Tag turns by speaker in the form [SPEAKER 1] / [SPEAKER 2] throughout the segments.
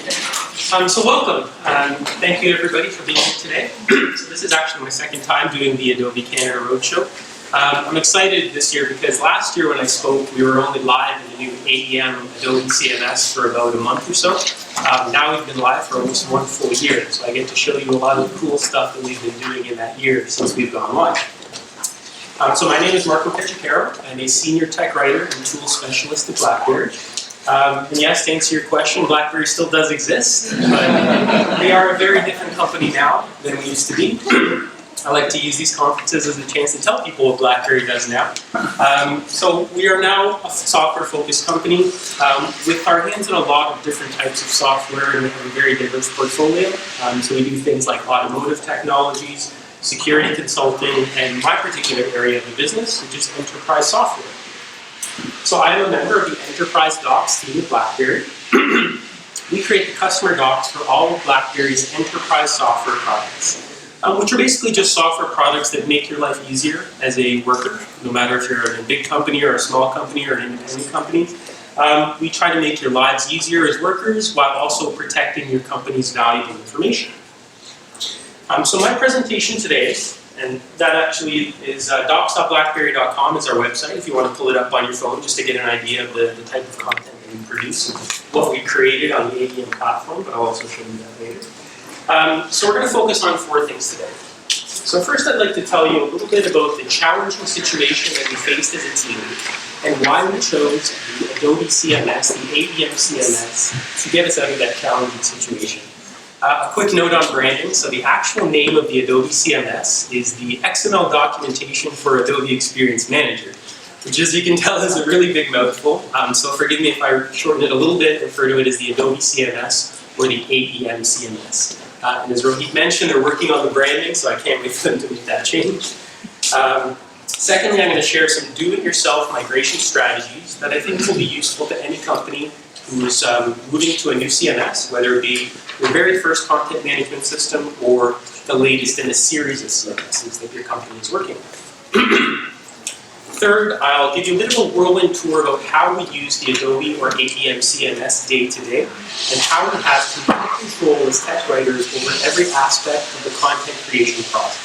[SPEAKER 1] So welcome. Thank you everybody for being here today. So this is actually my second time doing the Adobe Canada Roadshow. I'm excited this year because last year when I spoke, we were only live in the new AEM Adobe CMS for about a month or so. Now we've been live for almost 1 full year, so I get to show you a lot of the cool stuff that we've been doing in that year since we've gone live. So my name is Cacciacarro. I'm a senior tech writer and tool specialist at BlackBerry. And yes, to answer your question, BlackBerry still does exist, but we are a very different company now than we used to be. I like to use these conferences as a chance to tell people what BlackBerry does now. So we are now a software-focused company with our hands on a lot of different types of software, and we have a very diverse portfolio. So we do things like automotive technologies, security consulting, and my particular area of the business, which is enterprise software. So I am a member of the Enterprise Docs team at BlackBerry. We create the customer docs for all of BlackBerry's enterprise software products, which are basically just software products that make your life easier as a worker, no matter if you're in a big company or a small company or an independent company. We try to make your lives easier as workers while also protecting your company's valuable information. So my presentation today, and that actually is docs.blackberry.com is our website if you want to pull it up on your phone just to get an idea of the type of content that we produce and what we created on the AEM platform, but I'll also show you that later. So we're going to focus on 4 things today. So first I'd like to tell you a little bit about the challenging situation that we faced as a team and why we chose the Adobe CMS, the AEM CMS, to get us out of that challenging situation. A quick note on branding. So the actual name of the Adobe CMS is the XML Documentation for Adobe Experience Manager, which, as you can tell, is a really big mouthful. So forgive me if I shorten it a little bit and refer to it as the Adobe CMS or the AEM CMS. And as Rohit mentioned, they're working on the branding, so I can't wait for them to make that change. Secondly, I'm going to share some do-it-yourself migration strategies that I think will be useful to any company who's moving to a new CMS, whether it be your very first content management system or the latest in a series of CMSs that your company is working with. Third, I'll give you a bit of a whirlwind tour about how we use the Adobe or AEM CMS day to day, and how we have complete control as tech writers over every aspect of the content creation process.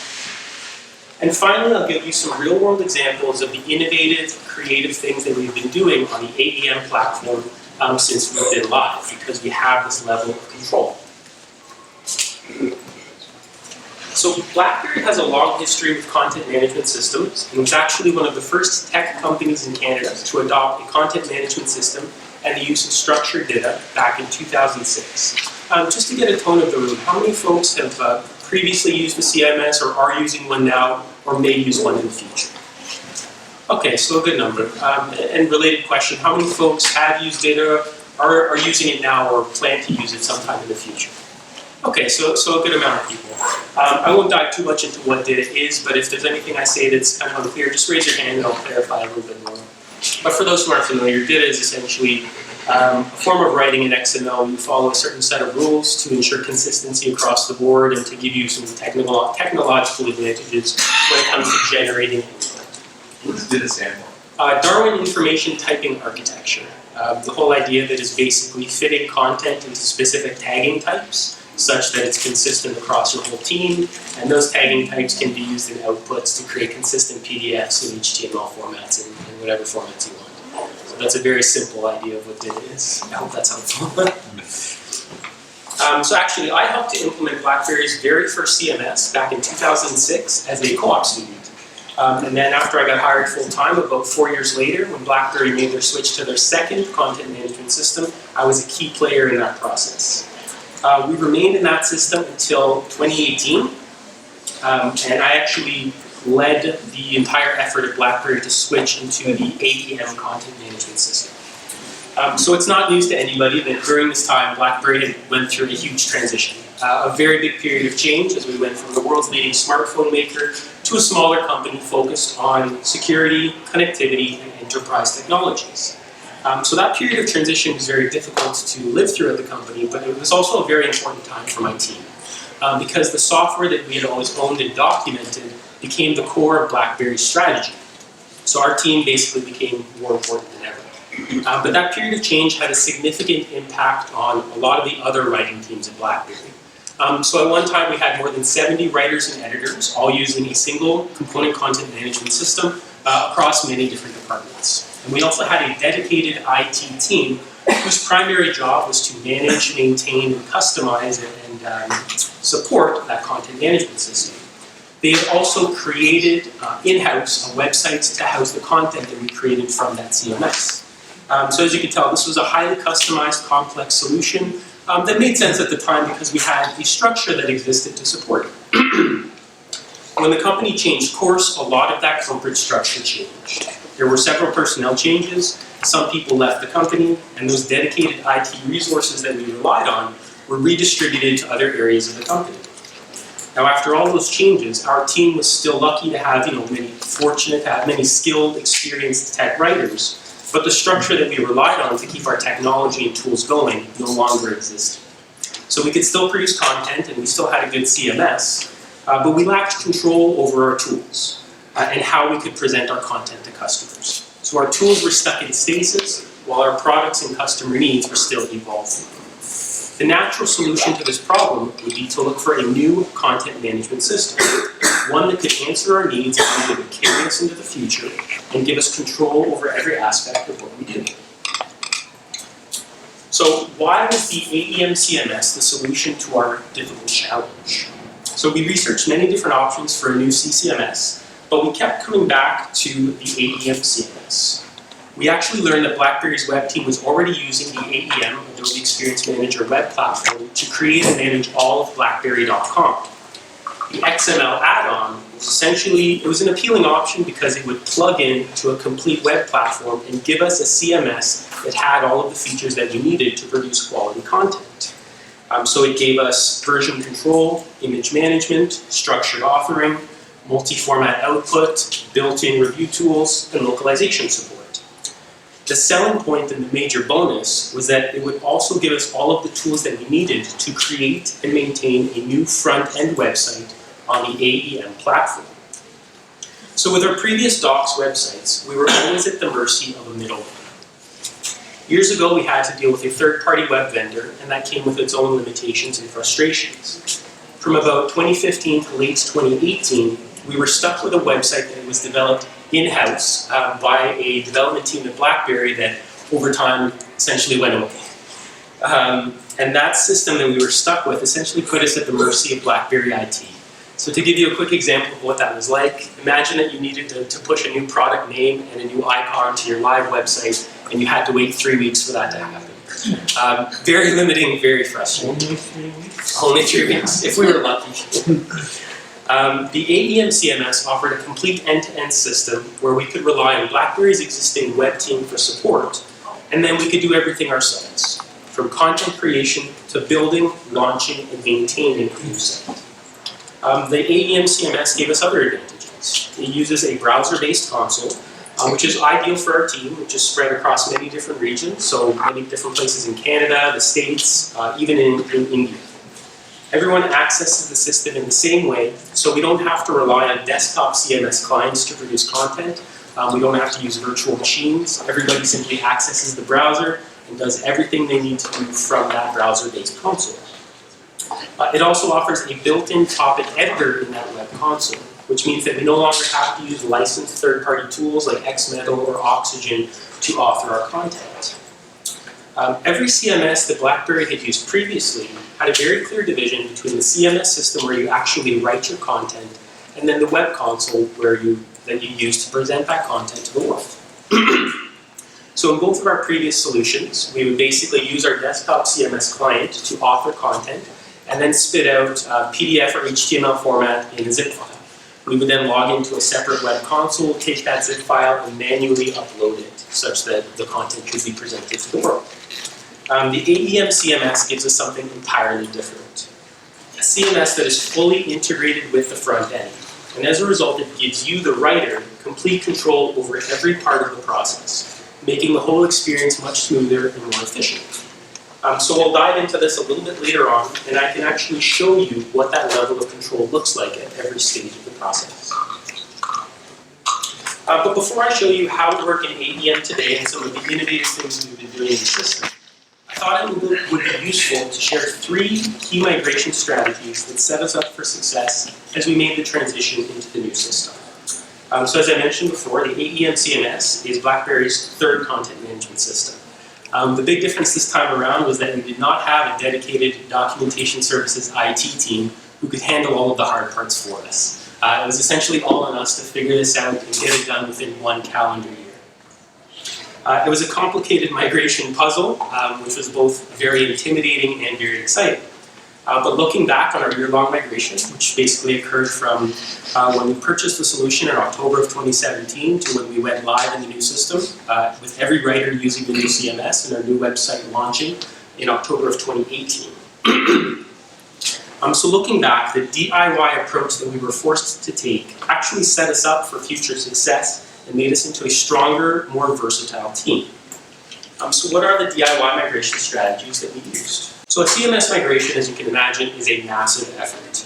[SPEAKER 1] And finally, I'll give you some real-world examples of the innovative, creative things that we've been doing on the AEM platform since we've been live, because we have this level of control. So BlackBerry has a long history with content management systems, and was actually one of the first tech companies in Canada to adopt a content management system and the use of structured data back in 2006. Just to get a tone of the room, how many folks have previously used the CMS or are using one now or may use one in the future? Okay, so a good number. And related question, how many folks have used it or are using it now or plan to use it sometime in the future? Okay, so a good amount of people. I won't dive too much into what data is, but if there's anything I say that's kind of unclear, just raise your hand and I'll clarify a little bit more. But for those who aren't familiar, data is essentially a form of writing in XML. You follow a certain set of rules to ensure consistency across the board and to give you some technological advantages when it comes to generating input.
[SPEAKER 2] What's data sample?
[SPEAKER 1] Darwin Information Typing Architecture. The whole idea that is basically fitting content into specific tagging types such that it's consistent across your whole team, and those tagging types can be used in outputs to create consistent PDFs in HTML formats and whatever formats you want. So that's a very simple idea of what data is. I hope that's helpful. So actually, I helped to implement BlackBerry's very first CMS back in 2006 as a co-op student. And then after I got hired full-time, about 4 years later, when BlackBerry made their switch to their second content management system, I was a key player in that process. We remained in that system until 2018, and I actually led the entire effort at BlackBerry to switch into the AEM content management system. So it's not news to anybody that during this time, BlackBerry went through a huge transition. A very big period of change as we went from the world's leading smartphone maker to a smaller company focused on security, connectivity, and enterprise technologies. So that period of transition was very difficult to live through at the company, but it was also a very important time for my team because the software that we had always owned and documented became the core of BlackBerry's strategy. So our team basically became more important than ever. But that period of change had a significant impact on a lot of the other writing teams at BlackBerry. So at one time we had more than 70 writers and editors, all using a single component content management system across many different departments. And we also had a dedicated IT team whose primary job was to manage, maintain, and customize and support that content management system. They had also created in-house a website to house the content that we created from that CMS. So as you can tell, this was a highly customized, complex solution that made sense at the time because we had a structure that existed to support it. When the company changed course, a lot of that corporate structure changed. There were several personnel changes, some people left the company, and those dedicated IT resources that we relied on were redistributed to other areas of the company. Now, after all those changes, our team was still lucky to have, fortunate to have many skilled, experienced tech writers, but the structure that we relied on to keep our technology and tools going no longer existed. So we could still produce content, and we still had a good CMS, but we lacked control over our tools and how we could present our content to customers. So our tools were stuck in stasis, while our products and customer needs were still evolving. The natural solution to this problem would be to look for a new content management system, one that could answer our needs and that would carry us into the future and give us control over every aspect of what we do. So why was the AEM CMS the solution to our difficult challenge? So we researched many different options for a new CCMS, but we kept coming back to the AEM CMS. We actually learned that BlackBerry's web team was already using the AEM, Adobe Experience Manager web platform, to create and manage all of BlackBerry.com. The XML add-on was essentially, it was an appealing option because it would plug in to a complete web platform and give us a CMS that had all of the features that we needed to produce quality content. So it gave us version control, image management, structured authoring, multi-format output, built-in review tools, and localization support. The selling point and the major bonus was that it would also give us all of the tools that we needed to create and maintain a new front-end website on the AEM platform. So with our previous Docs websites, we were always at the mercy of a middleman. Years ago, we had to deal with a third-party web vendor, and that came with its own limitations and frustrations. From about 2015 to late 2018, we were stuck with a website that was developed in-house by a development team at BlackBerry that over time essentially went away. And that system that we were stuck with essentially put us at the mercy of BlackBerry IT. So to give you a quick example of what that was like, imagine that you needed to push a new product name and a new icon to your live website, and you had to wait 3 weeks for that to happen. Very limiting, very frustrating.
[SPEAKER 3] Only 3 weeks?
[SPEAKER 1] Only 3 weeks, if we were lucky. The AEM CMS offered a complete end-to-end system where we could rely on BlackBerry's existing web team for support, and then we could do everything ourselves, from content creation to building, launching, and maintaining a new site. The AEM CMS gave us other advantages. It uses a browser-based console, which is ideal for our team, which is spread across many different regions, so many different places in Canada, the States, even in India. Everyone accesses the system in the same way, so we don't have to rely on desktop CMS clients to produce content. We don't have to use virtual machines. Everybody simply accesses the browser and does everything they need to do from that browser-based console. It also offers a built-in topic editor in that web console, which means that we no longer have to use licensed third-party tools like XML or Oxygen to author our content. Every CMS that BlackBerry had used previously had a very clear division between the CMS system where you actually write your content and then the web console that you use to present that content to the world. So in both of our previous solutions, we would basically use our desktop CMS client to author content and then spit out PDF or HTML format in a zip file. We would then log into a separate web console, take that zip file, and manually upload it such that the content could be presented to the world. The AEM CMS gives us something entirely different. A CMS that is fully integrated with the front end. And as a result, it gives you, the writer, complete control over every part of the process, making the whole experience much smoother and more efficient. So we'll dive into this a little bit later on, and I can actually show you what that level of control looks like at every stage of the process. But before I show you how we work in AEM today and some of the innovative things we've been doing in the system, I thought it would be useful to share 3 key migration strategies that set us up for success as we made the transition into the new system. So as I mentioned before, the AEM CMS is BlackBerry's 3rd content management system. The big difference this time around was that we did not have a dedicated documentation services IT team who could handle all of the hard parts for us. It was essentially all on us to figure this out and get it done within 1 calendar year. It was a complicated migration puzzle, which was both very intimidating and very exciting. But looking back on our year-long migration, which basically occurred from when we purchased the solution in October of 2017 to when we went live in the new system, with every writer using the new CMS and our new website launching in October of 2018. So looking back, the DIY approach that we were forced to take actually set us up for future success and made us into a stronger, more versatile team. So what are the DIY migration strategies that we used? So a CMS migration, as you can imagine, is a massive effort.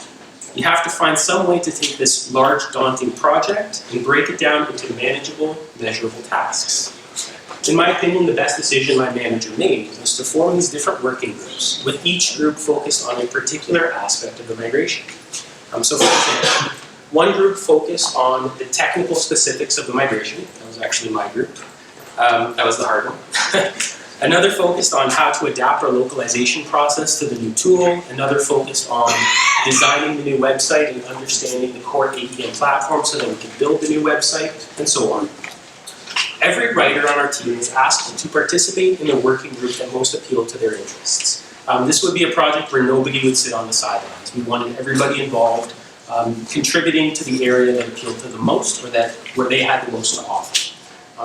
[SPEAKER 1] You have to find some way to take this large, daunting project and break it down into manageable, measurable tasks. In my opinion, the best decision my manager made was to form these different working groups, with each group focused on a particular aspect of the migration. So for example, one group focused on the technical specifics of the migration. That was actually my group. That was the hard one. Another focused on how to adapt our localization process to the new tool. Another focused on designing the new website and understanding the core AEM platform so that we can build the new website, and so on. Every writer on our team was asked to participate in the working group that most appealed to their interests. This would be a project where nobody would sit on the sidelines. We wanted everybody involved, contributing to the area that appealed to them most, or where they had the most to offer.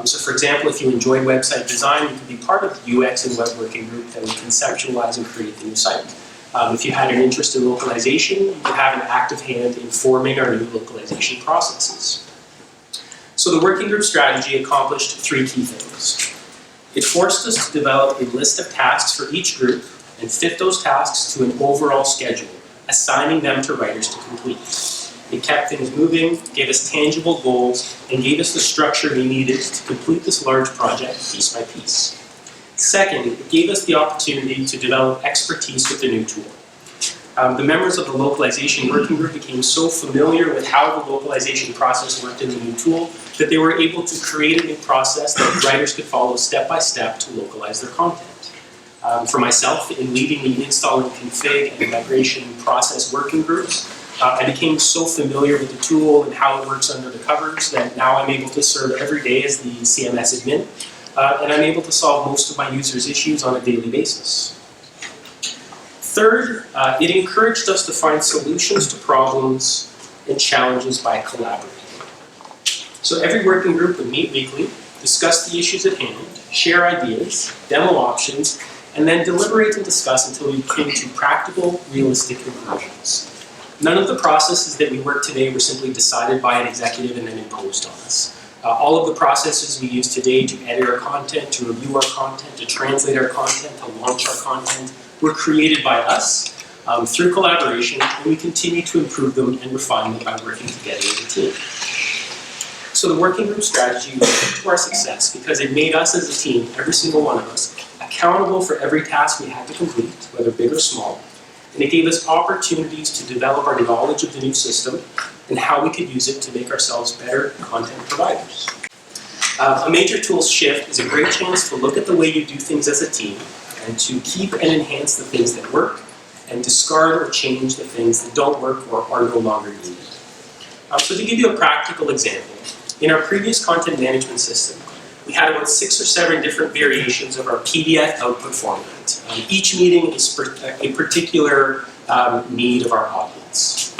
[SPEAKER 1] So for example, if you enjoyed website design, you could be part of the UX and web working group that would conceptualize and create the new site. If you had an interest in localization, you could have an active hand in forming our new localization processes. So the working group strategy accomplished 3 key things. It forced us to develop a list of tasks for each group and fit those tasks to an overall schedule, assigning them to writers to complete. It kept things moving, gave us tangible goals, and gave us the structure we needed to complete this large project piece by piece. Second, it gave us the opportunity to develop expertise with the new tool. The members of the localization working group became so familiar with how the localization process worked in the new tool that they were able to create a new process that writers could follow step by step to localize their content. For myself, in leading the install and config and migration process working groups, I became so familiar with the tool and how it works under the covers that now I'm able to serve every day as the CMS admin, and I'm able to solve most of my users' issues on a daily basis. Third, it encouraged us to find solutions to problems and challenges by collaborating. So every working group would meet weekly, discuss the issues at hand, share ideas, demo options, and then deliberate and discuss until we came to practical, realistic conclusions. None of the processes that we work today were simply decided by an executive and then imposed on us. All of the processes we use today to edit our content, to review our content, to translate our content, to launch our content, were created by us through collaboration, and we continue to improve them and refine them by working together as a team. So the working group strategy was key to our success because it made us as a team, every single one of us, accountable for every task we had to complete, whether big or small. And it gave us opportunities to develop our knowledge of the new system and how we could use it to make ourselves better content providers. A major tools shift is a great chance to look at the way you do things as a team and to keep and enhance the things that work and discard or change the things that don't work or are no longer needed. So to give you a practical example, in our previous content management system, we had about 6 or 7 different variations of our PDF output format. Each meeting is a particular need of our audience.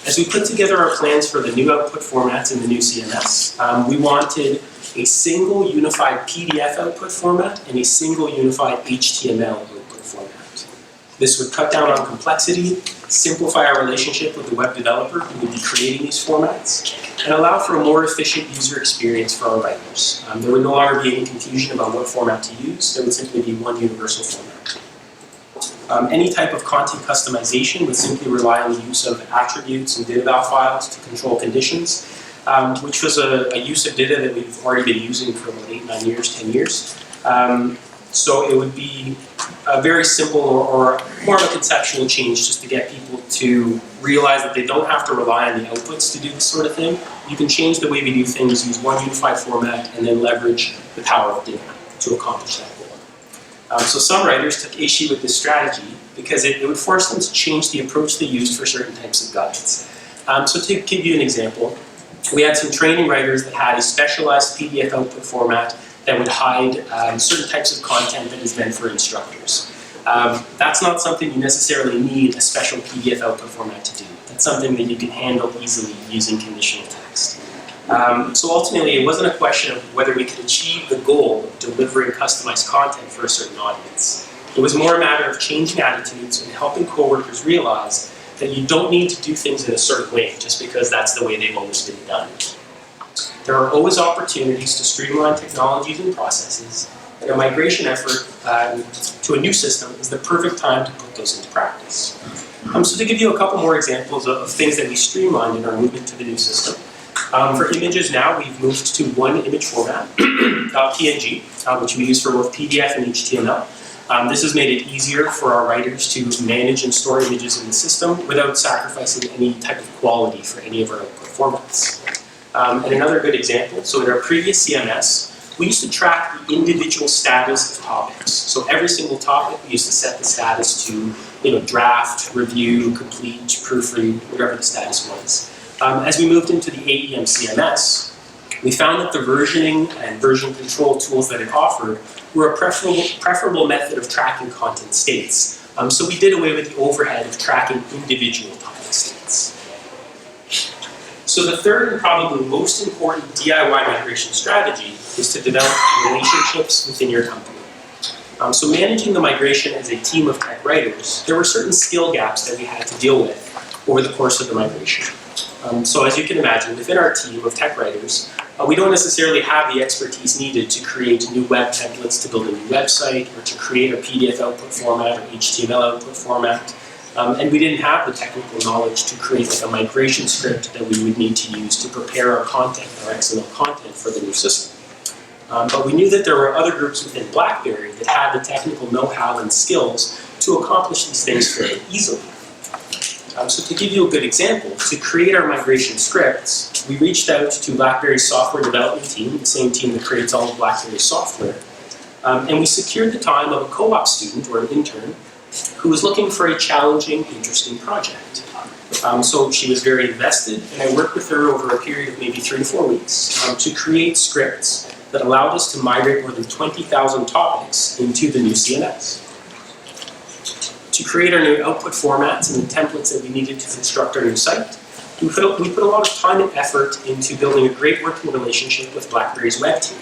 [SPEAKER 1] As we put together our plans for the new output formats in the new CMS, we wanted a single unified PDF output format and a single unified HTML output format. This would cut down on complexity, simplify our relationship with the web developer who would be creating these formats, and allow for a more efficient user experience for our writers. There would no longer be any confusion about what format to use. There would simply be one universal format. Any type of content customization would simply rely on the use of attributes and data val files to control conditions. which was a use of data that we've already been using for about 8, 9 years, 10 years. So it would be a very simple or more of a conceptual change just to get people to realize that they don't have to rely on the outputs to do this sort of thing. You can change the way we do things, use one unified format, and then leverage the power of data to accomplish that goal. So some writers took issue with this strategy because it would force them to change the approach they used for certain types of guides. So to give you an example, we had some training writers that had a specialized PDF output format that would hide certain types of content that is meant for instructors. That's not something you necessarily need a special PDF output format to do. That's something that you can handle easily using conditional text. So ultimately, it wasn't a question of whether we could achieve the goal of delivering customized content for a certain audience. It was more a matter of changing attitudes and helping coworkers realize that you don't need to do things in a certain way just because that's the way they've always been done. There are always opportunities to streamline technologies and processes, and a migration effort to a new system is the perfect time to put those into practice. So to give you a couple more examples of things that we streamlined in our movement to the new system. For images now, we've moved to one image format, .png, which we use for both PDF and HTML. This has made it easier for our writers to manage and store images in the system without sacrificing any type of quality for any of our output formats. And another good example, so in our previous CMS, we used to track the individual status of topics. So every single topic, we used to set the status to draft, review, complete, proofread, whatever the status was. As we moved into the AEM CMS, we found that the versioning and version control tools that it offered were a preferable method of tracking content states. So we did away with the overhead of tracking individual topic states. So the third and probably most important DIY migration strategy is to develop relationships within your company. So managing the migration as a team of tech writers, there were certain skill gaps that we had to deal with over the course of the migration. So as you can imagine, within our team of tech writers, we don't necessarily have the expertise needed to create new web templates to build a new website or to create a PDF output format or HTML output format. And we didn't have the technical knowledge to create like a migration script that we would need to use to prepare our content, our XML content for the new system. But we knew that there were other groups within BlackBerry that had the technical know-how and skills to accomplish these things fairly easily. So to give you a good example, to create our migration scripts, we reached out to BlackBerry's software development team, the same team that creates all of BlackBerry's software, and we secured the time of a co-op student or an intern who was looking for a challenging, interesting project. So she was very invested, and I worked with her over a period of maybe 3 to 4 weeks to create scripts that allowed us to migrate more than 20,000 topics into the new CMS. To create our new output formats and the templates that we needed to construct our new site, we put a lot of time and effort into building a great working relationship with BlackBerry's web team.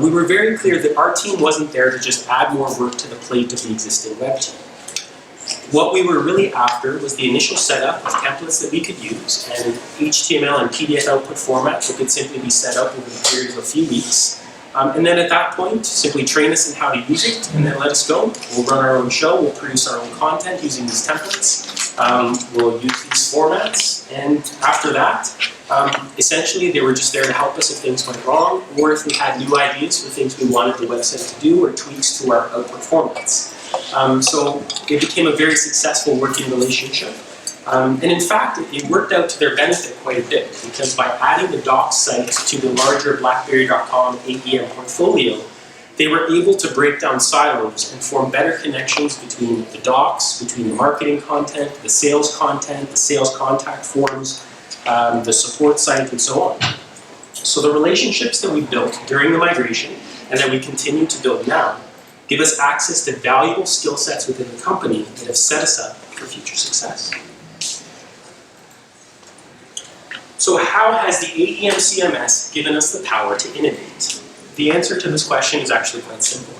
[SPEAKER 1] We were very clear that our team wasn't there to just add more work to the plate of the existing web team. What we were really after was the initial setup of templates that we could use and HTML and PDF output formats that could simply be set up over the period of a few weeks. And then at that point, simply train us in how to use it and then let us go. We'll run our own show, we'll produce our own content using these templates, we'll use these formats, and after that, essentially they were just there to help us if things went wrong or if we had new ideas for things we wanted the website to do or tweaks to our output formats. So it became a very successful working relationship. And in fact, it worked out to their benefit quite a bit because by adding the docs site to the larger BlackBerry.com AEM portfolio, they were able to break down silos and form better connections between the docs, between the marketing content, the sales contact forms, the support site, and so on. So the relationships that we built during the migration and that we continue to build now give us access to valuable skill sets within the company that have set us up for future success. So how has the AEM CMS given us the power to innovate? The answer to this question is actually quite simple.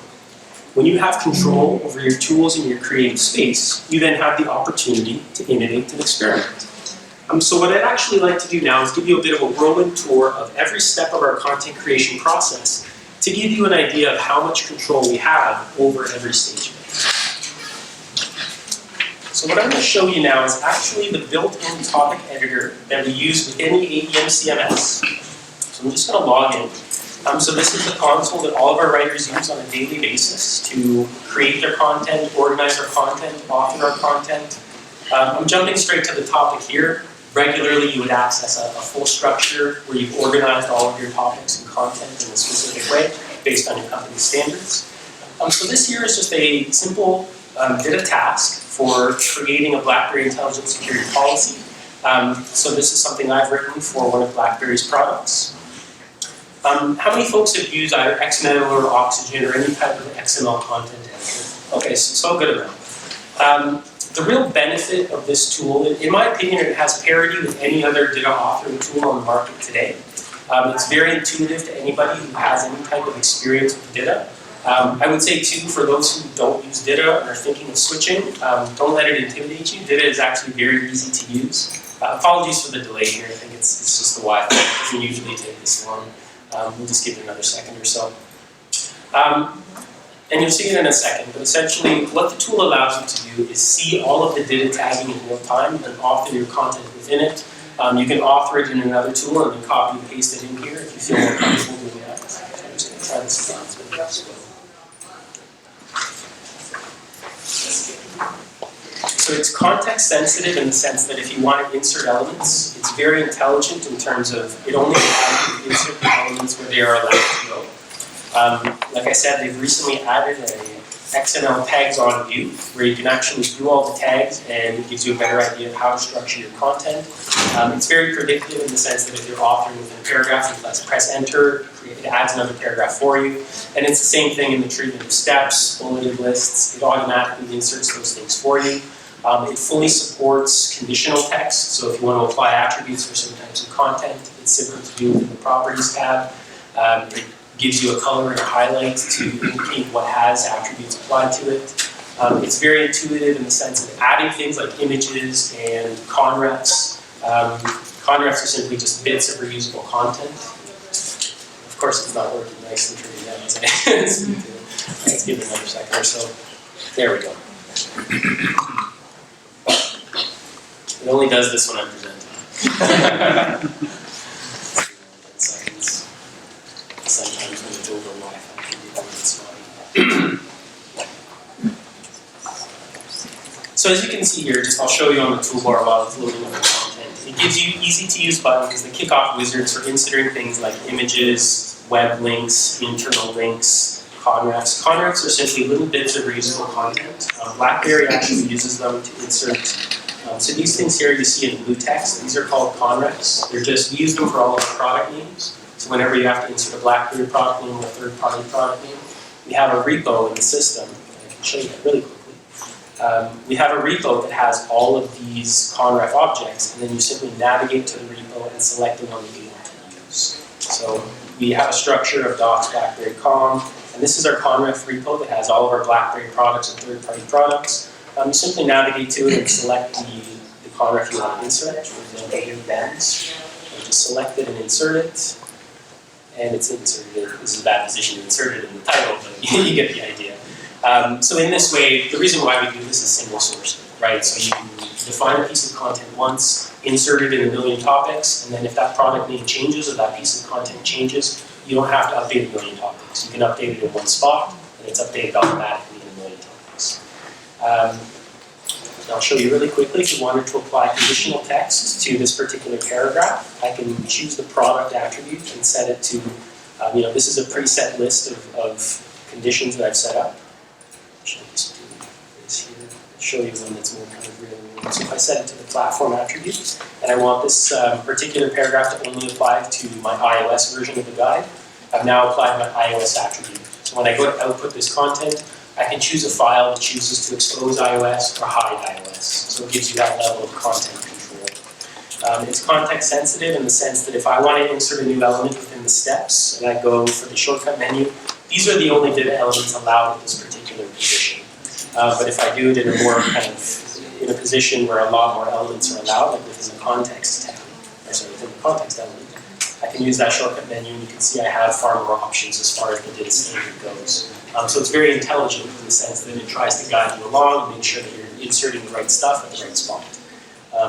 [SPEAKER 1] When you have control over your tools and your creative space, you then have the opportunity to innovate and experiment. So what I'd actually like to do now is give you a bit of a whirlwind tour of every step of our content creation process to give you an idea of how much control we have over every stage of it. So what I'm going to show you now is actually the built-in topic editor that we use within the AEM CMS. So I'm just going to log in. So this is the console that all of our writers use on a daily basis to create their content, organize their content, author our content. I'm jumping straight to the topic here. Regularly you would access a full structure where you've organized all of your topics and content in a specific way based on your company's standards. So this here is just a simple data task for creating a BlackBerry Intelligent Security Policy. So this is something I've written for one of BlackBerry's products. How many folks have used either XML or Oxygen or any type of XML content editor? Okay, so a good amount. The real benefit of this tool, in my opinion, it has parity with any other data authoring tool on the market today. It's very intuitive to anybody who has any type of experience with data. I would say too, for those who don't use DITA and are thinking of switching, don't let it intimidate you. DITA is actually very easy to use. Apologies for the delay here. I think it's just the Wi-Fi. It doesn't usually take this long. We'll just give it another second or so. And you'll see it in a second, but essentially what the tool allows you to do is see all of the DITA tagging in real time and author your content within it. You can author it in another tool and then copy and paste it in here if you feel more comfortable doing that. So I'm just going to try this again. So it's context sensitive in the sense that if you want to insert elements, it's very intelligent in terms of it only allows you to insert the elements where they are allowed to go. Like I said, they've recently added a XML tags on view where you can actually do all the tags and it gives you a better idea of how to structure your content. It's very predictive in the sense that if you're authoring within a paragraph, you press enter, it adds another paragraph for you. And it's the same thing in the treatment of steps, bulleted lists, it automatically inserts those things for you. It fully supports conditional text, so if you want to apply attributes for certain types of content, it's simple to do within the Properties tab. It gives you a color and a highlight to indicate what has attributes applied to it. It's very intuitive in the sense of adding things like images and conrefs. Conrefs are simply just bits of reusable content. Of course, it's not working nice and pretty yet, as I speak to it. Let's give it another second or so. There we go. It only does this when I'm presenting. Seconds. Sometimes when it's over Wi-Fi, it can be a little spotty. So as you can see here, I'll show you on the toolbar while it's loading up the content. It gives you easy-to-use buttons that kick off wizards for inserting things like images, web links, internal links, conrefs. Conrefs are simply little bits of reusable content. BlackBerry actually uses them to insert. So these things here you see in blue text, these are called conrefs. They're just, we use them for all of the product names. So whenever you have to insert a BlackBerry product name or a third-party product name, we have a repo in the system. I can show you that really quickly. We have a repo that has all of these conref objects, and then you simply navigate to the repo and select the one that you want to use. So we have a structure of docs BlackBerry com, and this is our conref repo that has all of our BlackBerry products and third-party products. You simply navigate to it and select the conref you want to insert. For example, here, bends. And just select it and insert it. And it's inserted. This is a bad position to insert it in the title, but you get the idea. So in this way, the reason why we do this is single source, right? So you can define a piece of content once, insert it in a million topics, and then if that product name changes or that piece of content changes, you don't have to update a million topics. You can update it in one spot, and it's updated automatically in a million topics. I'll show you really quickly. If you wanted to apply conditional text to this particular paragraph, I can choose the product attribute and set it to, this is a preset list of conditions that I've set up. Should I just do this here? I'll show you one that's more kind of real. So if I set it to the platform attribute, and I want this particular paragraph to only apply to my iOS version of the guide, I've now applied my iOS attribute. So when I go to output this content, I can choose a file that chooses to expose iOS or hide iOS. So it gives you that level of content control. It's context sensitive in the sense that if I want to insert a new element within the steps and I go for the shortcut menu, these are the only data elements allowed at this particular position. But if I do it in a more kind of, in a position where a lot more elements are allowed, like within the context tab, or sorry, within the context element, I can use that shortcut menu, and you can see I have far more options as far as the data standard goes. So it's very intelligent in the sense that it tries to guide you along and make sure that you're inserting the right stuff at the right spot.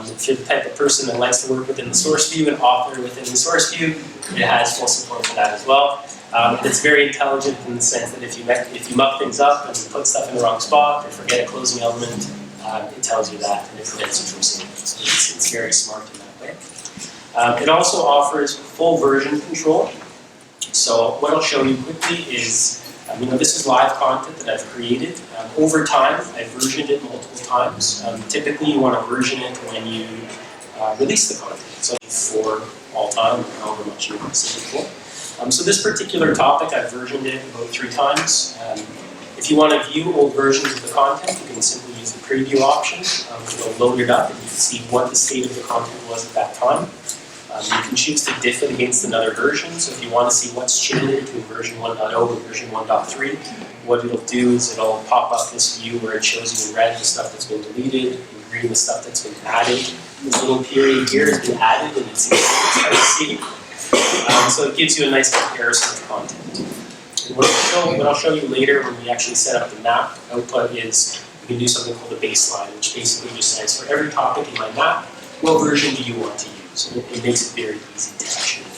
[SPEAKER 1] If you're the type of person that likes to work within the source view and author within the source view, it has full support for that as well. It's very intelligent in the sense that if you muck things up and you put stuff in the wrong spot or forget a closing element, it tells you that and it prevents you from seeing it. So it's very smart in that way. It also offers full version control. So what I'll show you quickly is, this is live content that I've created. Over time, I've versioned it multiple times. Typically, you want to version it when you release the content, so for all time, or however much you want to save it for. So this particular topic, I've versioned it about 3 times. If you want to view old versions of the content, you can simply use the preview option. It'll load it up, and you can see what the state of the content was at that time. You can choose to diff it against another version, so if you want to see what's changed between version 1.0 and version 1.3, what it'll do is it'll pop up this view where it shows you in red the stuff that's been deleted, in green the stuff that's been added. This little period here has been added, and it's hard to see. So it gives you a nice comparison of content. And what I'll show you later when we actually set up the map output is we can do something called a baseline, which basically just says for every topic in my map, what version do you want to use? So it makes it very easy to actually do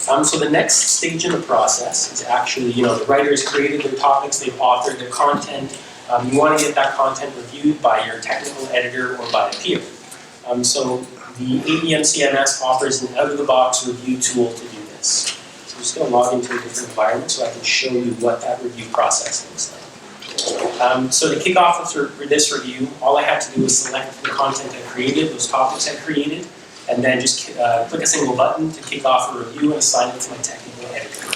[SPEAKER 1] that. So the next stage in the process is actually, the writers created their topics, they've authored their content. You want to get that content reviewed by your technical editor or by a peer. So the ADM CMS offers an out-of-the-box review tool to do this. So I'm just going to log into a different environment so I can show you what that review process looks like. So to kick off with this review, all I had to do was select the content I created, those topics I created, and then just click a single button to kick off a review and assign it to my technical editor.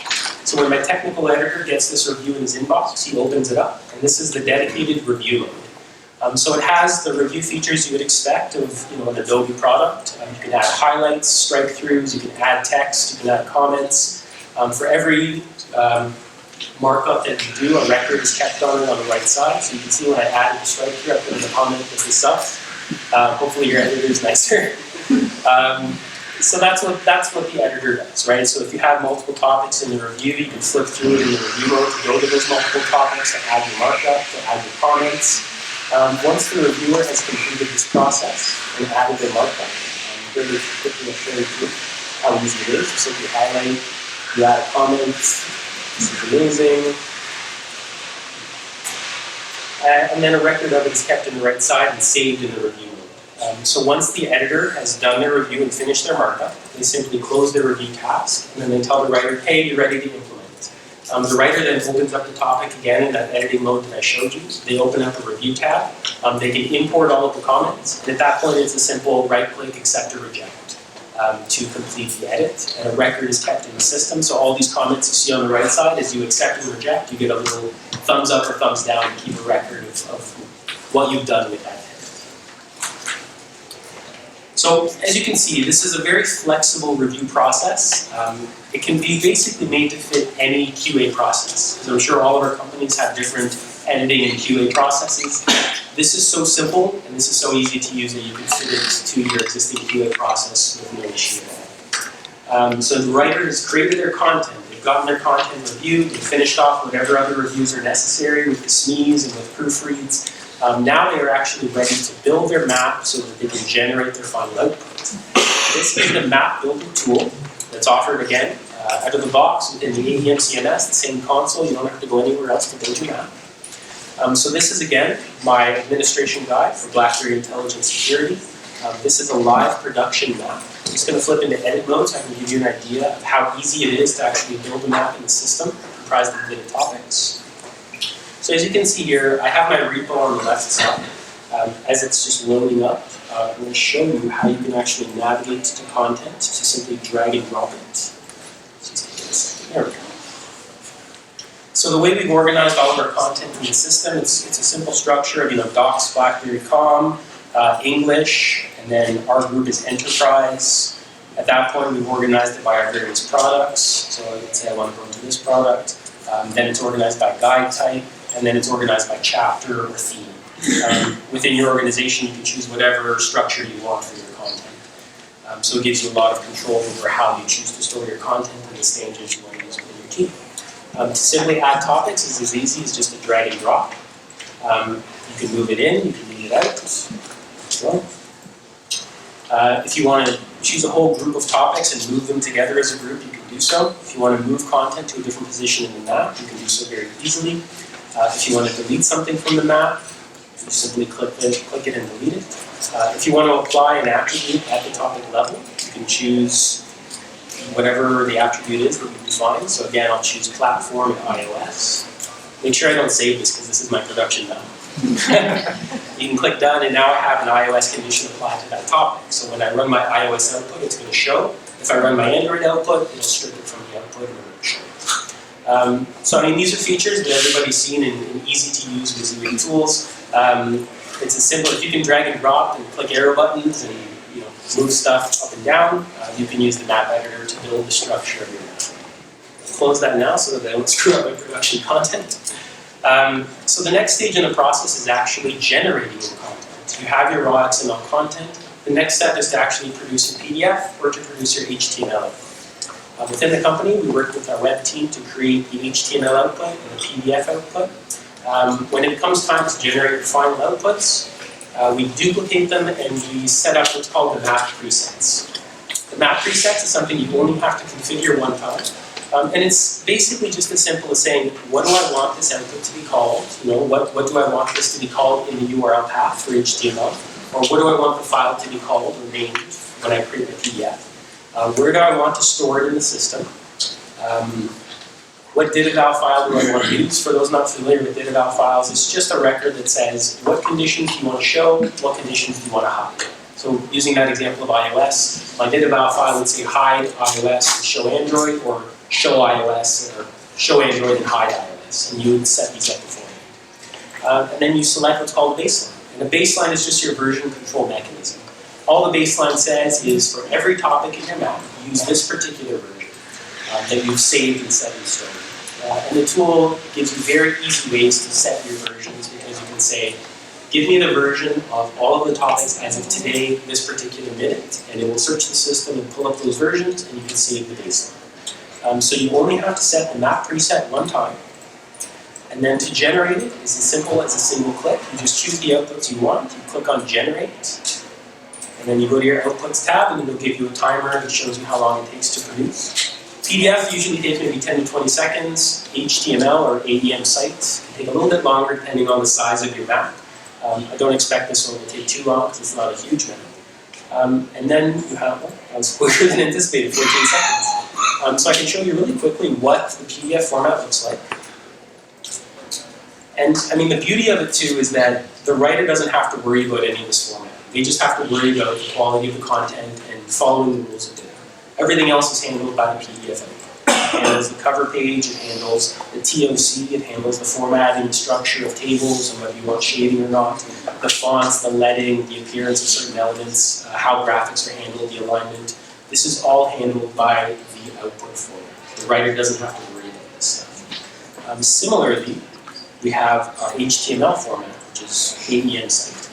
[SPEAKER 1] So when my technical editor gets this review in his inbox, he opens it up, and this is the dedicated review mode. So it has the review features you would expect of an Adobe product. You can add highlights, strike-throughs, you can add text, you can add comments. For every markup that you do, a record is kept on it on the right side. So you can see when I added the strike-through, I put in the comment with this stuff. Hopefully your editor is nicer. So that's what the editor does, right? So if you have multiple topics in the review, you can flip through it in the review mode to go to those multiple topics, to add your markup, to add your comments. Once the reviewer has completed this process and added their markup, very quickly I'll show you how easy it is. So you highlight, you add a comment, this is amazing. And then a record of it is kept in the right side and saved in the review mode. So once the editor has done their review and finished their markup, they simply close their review task, and then they tell the writer, hey, you're ready to implement. The writer then opens up the topic again in that editing mode that I showed you. They open up a review tab. They can import all of the comments, and at that point it's a simple right-click, accept or reject to complete the edit. And a record is kept in the system, so all these comments you see on the right side, as you accept and reject, you get a little thumbs up or thumbs down to keep a record of what you've done with that edit. So as you can see, this is a very flexible review process. It can be basically made to fit any QA process, because I'm sure all of our companies have different editing and QA processes. This is so simple and this is so easy to use that you can fit it to your existing QA process with no issue at all. So the writer has created their content, they've gotten their content reviewed, they've finished off whatever other reviews are necessary with the SMEs and with proofreads. Now they are actually ready to build their map so that they can generate their final output. This is the map building tool that's offered again out of the box within the ADM CMS, the same console. You don't have to go anywhere else to build your map. So this is again my administration guide for BlackBerry Intelligent Security. This is a live production map. I'm just going to flip into edit mode so I can give you an idea of how easy it is to actually build a map in the system comprised of data topics. So as you can see here, I have my repo on the left side. As it's just loading up, I'm going to show you how you can actually navigate to content to simply drag and drop it. There we go. So the way we've organized all of our content in the system, it's a simple structure of docs, BlackBerry Com, English, and then our group is enterprise. At that point, we've organized it by our various products. So let's say I want to go into this product. Then it's organized by guide type, and then it's organized by chapter or theme. Within your organization, you can choose whatever structure you want for your content. So it gives you a lot of control over how you choose to store your content and the standards you want to use within your team. To simply add topics is as easy as just a drag and drop. You can move it in, you can move it out. If you want to choose a whole group of topics and move them together as a group, you can do so. If you want to move content to a different position in the map, you can do so very easily. If you want to delete something from the map, you simply click it and delete it. If you want to apply an attribute at the topic level, you can choose whatever the attribute is that you define. So again, I'll choose platform and iOS. Make sure I don't save this because this is my production now. You can click done, and now I have an iOS condition applied to that topic. So when I run my iOS output, it's going to show. If I run my Android output, it'll strip it from the output and it'll show. So I mean, these are features that everybody's seen in easy-to-use WYSIWYG tools. It's as simple if you can drag and drop and click arrow buttons and move stuff up and down. You can use the map editor to build the structure of your map. I'll close that now so that I don't screw up my production content. So the next stage in the process is actually generating your content. You have your raw XML content. The next step is to actually produce a PDF or to produce your HTML. Within the company, we work with our web team to create the HTML output and the PDF output. When it comes time to generate the final outputs, we duplicate them and we set up what's called the map presets. The map presets is something you only have to configure one time. And it's basically just as simple as saying, what do I want this output to be called? What do I want this to be called in the URL path for HTML? Or what do I want the file to be called or named when I create the PDF? Where do I want to store it in the system? What data file do I want to use? For those not familiar with data files, it's just a record that says what conditions do you want to show, what conditions do you want to hide. So using that example of iOS, my data file would say hide iOS and show Android, or show iOS or show Android and hide iOS, and you would set these up beforehand. And then you select what's called a baseline. And a baseline is just your version control mechanism. All the baseline says is for every topic in your map, use this particular version that you've saved and set in stone. And the tool gives you very easy ways to set your versions, because you can say, give me the version of all of the topics as of today, this particular minute, and it will search the system and pull up those versions, and you can save the baseline. So you only have to set the map preset one time. And then to generate it is as simple as a single click. You just choose the outputs you want, you click on generate, and then you go to your outputs tab and it'll give you a timer that shows you how long it takes to produce. PDF usually takes maybe 10 to 20 seconds. HTML or ADM sites can take a little bit longer depending on the size of your map. I don't expect this one to take too long because it's not a huge map. And then you have, that was quicker than anticipated, 14 seconds. So I can show you really quickly what the PDF format looks like. And I mean, the beauty of it too is that the writer doesn't have to worry about any of this format. They just have to worry about the quality of the content and following the rules of data. Everything else is handled by the PDF editor. It handles the cover page, it handles the TOC, it handles the formatting, the structure of tables, and whether you want shading or not, the fonts, the leading, the appearance of certain elements, how graphics are handled, the alignment. This is all handled by the output format. The writer doesn't have to worry about this stuff. Similarly, we have our HTML format, which is ADM site.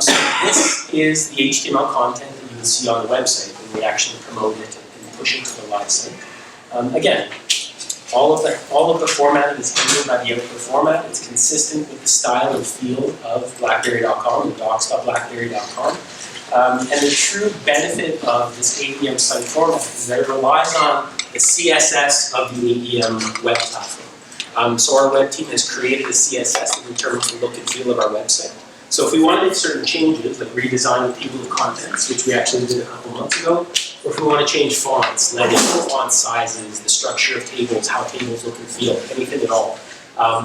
[SPEAKER 1] So this is the HTML content that you can see on the website when we actually promote it and push it to the live site. Again, all of the formatting is handled by the output format. It's consistent with the style and feel of BlackBerry.com, the docs.blackberry.com. And the true benefit of this ADM site format is that it relies on the CSS of the ADM web platform. So our web team has created a CSS that determines the look and feel of our website. So if we want to make certain changes, like redesign the table of contents, which we actually did a couple months ago, or if we want to change fonts, leading, font sizes, the structure of tables, how tables look and feel, anything at all,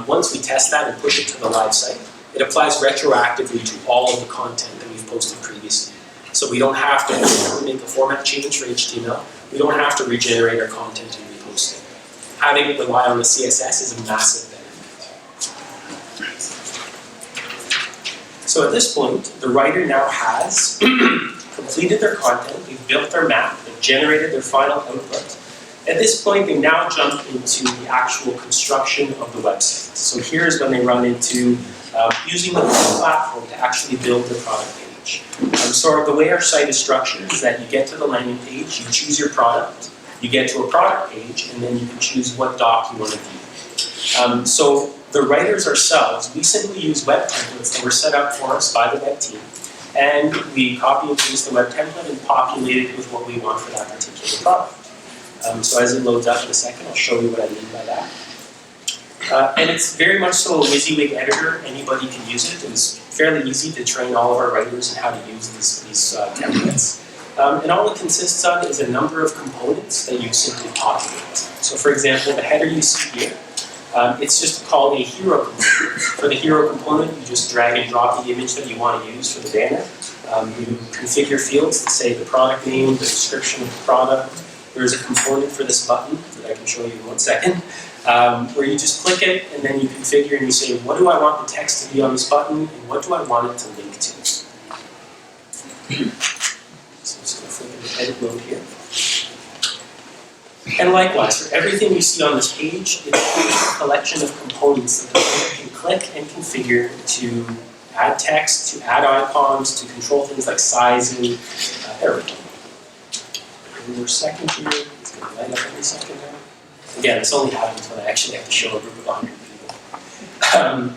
[SPEAKER 1] once we test that and push it to the live site, it applies retroactively to all of the content that we've posted previously. So we don't have to make a format change for HTML. We don't have to regenerate our content and repost it. Having it rely on the CSS is a massive benefit. So at this point, the writer now has completed their content, they've built their map, they've generated their final output. At this point, they now jump into the actual construction of the website. So here's when they run into using the platform to actually build the product page. page. So the way our site is structured is that you get to the landing page, you choose your product, you get to a product page, and then you can choose what doc you want to view. So the writers ourselves, we simply use web templates that were set up for us by the web team, and we copy and paste the web template and populate it with what we want for that particular product. So as it loads up in a second, I'll show you what I mean by that. And it's very much so a WYSIWYG editor. Anybody can use it. It's fairly easy to train all of our writers in how to use these templates. And all it consists of is a number of components that you simply populate. So for example, the header you see here, it's just called a hero component. For the hero component, you just drag and drop the image that you want to use for the banner. You configure fields to say the product name, the description of the product. There's a component for this button that I can show you in 1 second, where you just click it and then you configure and you say, what do I want the text to be on this button and what do I want it to link to? So I'm just going to flip into edit mode here. And likewise, for everything you see on this page, it's a collection of components that you can click and configure to add text, to add icons, to control things like sizing. There we go. One more second here. It's going to light up every second now. Again, this only happens when I actually have to show a group of 100 people.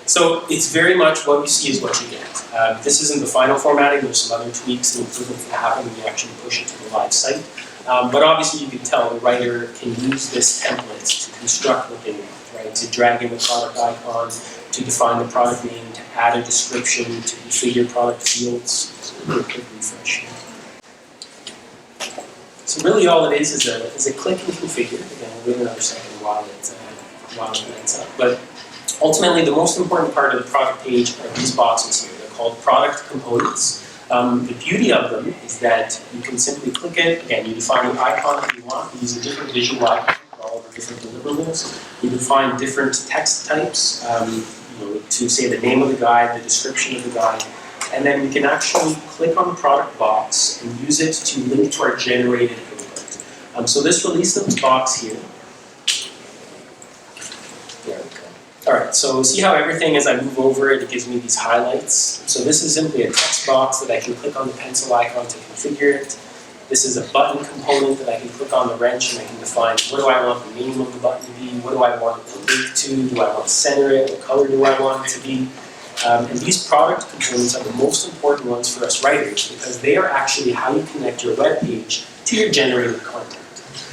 [SPEAKER 1] So it's very much what you see is what you get. This isn't the final formatting. There's some other tweaks and improvements that happen when you actually push it to the live site. But obviously you can tell the writer can use this template to construct what they want, right? To drag in the product icon, to define the product name, to add a description, to configure product fields. So we'll do a quick refresh here. So really all it is a click and configure. Again, we'll wait another second while it lights up. But ultimately the most important part of the product page are these boxes here. They're called product components. The beauty of them is that you can simply click it. Again, you define the icon that you want. We use a different visual icon for all of our different deliverables. You define different text types to say the name of the guide, the description of the guide. And then we can actually click on the product box and use it to link to our generated input. So this release notes box here. There we go. All right, so see how everything, as I move over it, it gives me these highlights. So this is simply a text box that I can click on the pencil icon to configure it. This is a button component that I can click on the wrench and I can define what do I want the name of the button to be, what do I want it to link to, do I want to center it, what color do I want it to be. And these product components are the most important ones for us writers because they are actually how you connect your web page to your generated content.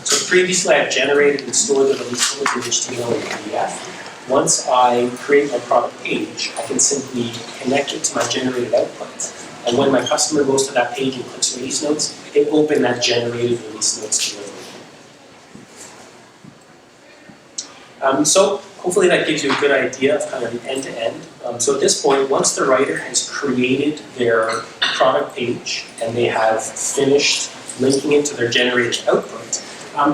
[SPEAKER 1] So previously I've generated and stored the release image in HTML and PDF. Once I create my product page, I can simply connect it to my generated output. And when my customer goes to that page and clicks release notes, I can open that generated release notes delivery. So hopefully that gives you a good idea of kind of the end-to-end. So at this point, once the writer has created their product page and they have finished linking it to their generated output,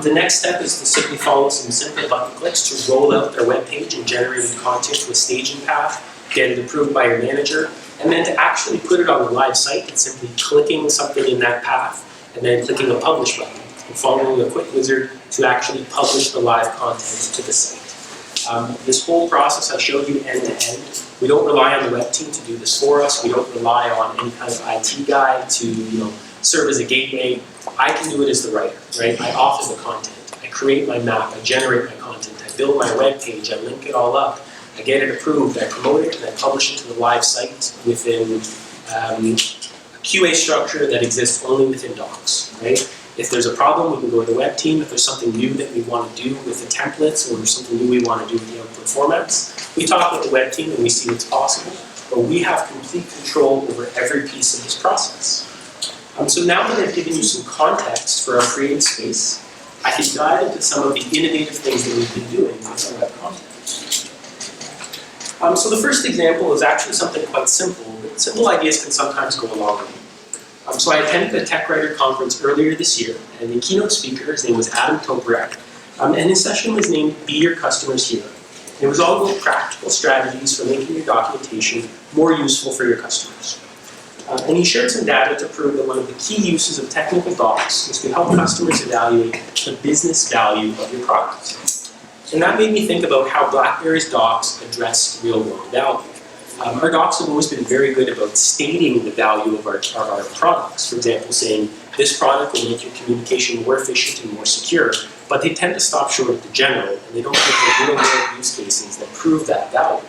[SPEAKER 1] the next step is to simply follow some simple button clicks to roll out their web page and generated content with staging path, get it approved by your manager, and then to actually put it on the live site, it's simply clicking something in that path and then clicking a publish button and following a quick wizard to actually publish the live content to the site. This whole process I showed you end to end. We don't rely on the web team to do this for us. We don't rely on any kind of IT guy to serve as a gateway. I can do it as the writer, right? I author the content. I create my map. I generate my content. I build my web page. I link it all up. I get it approved. I promote it and I publish it to the live site within a QA structure that exists only within docs, right? If there's a problem, we can go to the web team. If there's something new that we want to do with the templates or there's something new we want to do with the output formats, we talk with the web team and we see what's possible, but we have complete control over every piece of this process. So now that I've given you some context for our creative space, I can dive into some of the innovative things that we've been doing with some web content. So the first example is actually something quite simple, but simple ideas can sometimes go a long way. So I attended a Tech Writer conference earlier this year, and the keynote speaker, his name was Adam Toporek, and his session was named Be Your Customer's Hero. And it was all about practical strategies for making your documentation more useful for your customers. And he shared some data to prove that one of the key uses of technical docs is to help customers evaluate the business value of your product. And that made me think about how BlackBerry's docs address real-world value. Our docs have always been very good about stating the value of our products. For example, saying this product will make your communication more efficient and more secure, but they tend to stop short of the general, and they don't give the real world use cases that prove that value.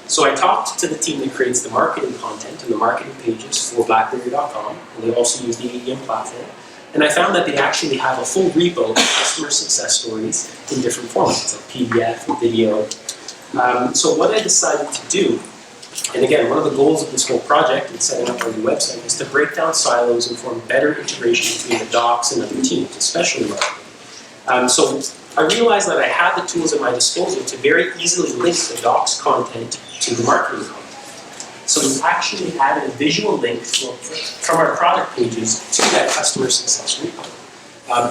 [SPEAKER 1] So I talked to the team that creates the marketing content and the marketing pages for BlackBerry.com, and they also use the ADM platform. And I found that they actually have a full repo of customer success stories in different formats, like PDF and video. So what I decided to do, and again, one of the goals of this whole project in setting up our new website is to break down silos and form better integration between the docs and other teams, especially marketing. So I realized that I had the tools at my disposal to very easily link the docs content to the marketing content. So we actually added a visual link from our product pages to that customer success repo.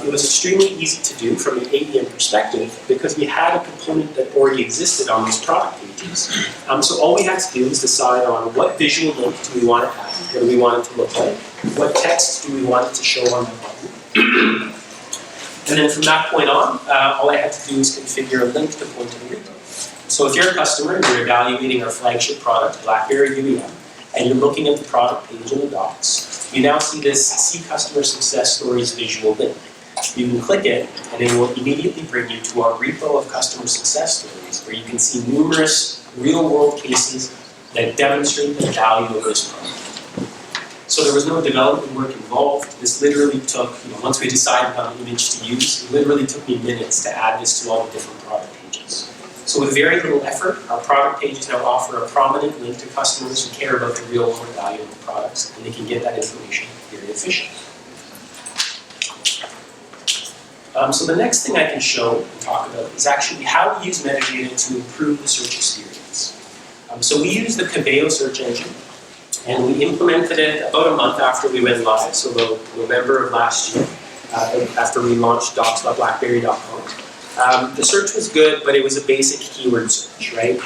[SPEAKER 1] It was extremely easy to do from an ADM perspective because we had a component that already existed on those product pages. So all we had to do was decide on what visual link do we want to add, what do we want it to look like, what text do we want it to show on the button. And then from that point on, all I had to do was configure a link to point to the repo. So if you're a customer and you're evaluating our flagship product, BlackBerry UEM, and you're looking at the product page in the docs, you now see this See Customer Success Stories visual link. You can click it, and it will immediately bring you to our repo of customer success stories, where you can see numerous real-world cases that demonstrate the value of this product. So there was no development work involved. This literally took, once we decided on an image to use, it literally took me minutes to add this to all the different product pages. So with very little effort, our product pages now offer a prominent link to customers who care about the real world value of the products, and they can get that information very efficiently. So the next thing I can show and talk about is actually how we use metadata to improve the search experience. So we use the Cabello search engine, and we implemented it about a month after we went live, so about November of last year, after we launched docs.blackberry.com. The search was good, but it was a basic keyword search, right?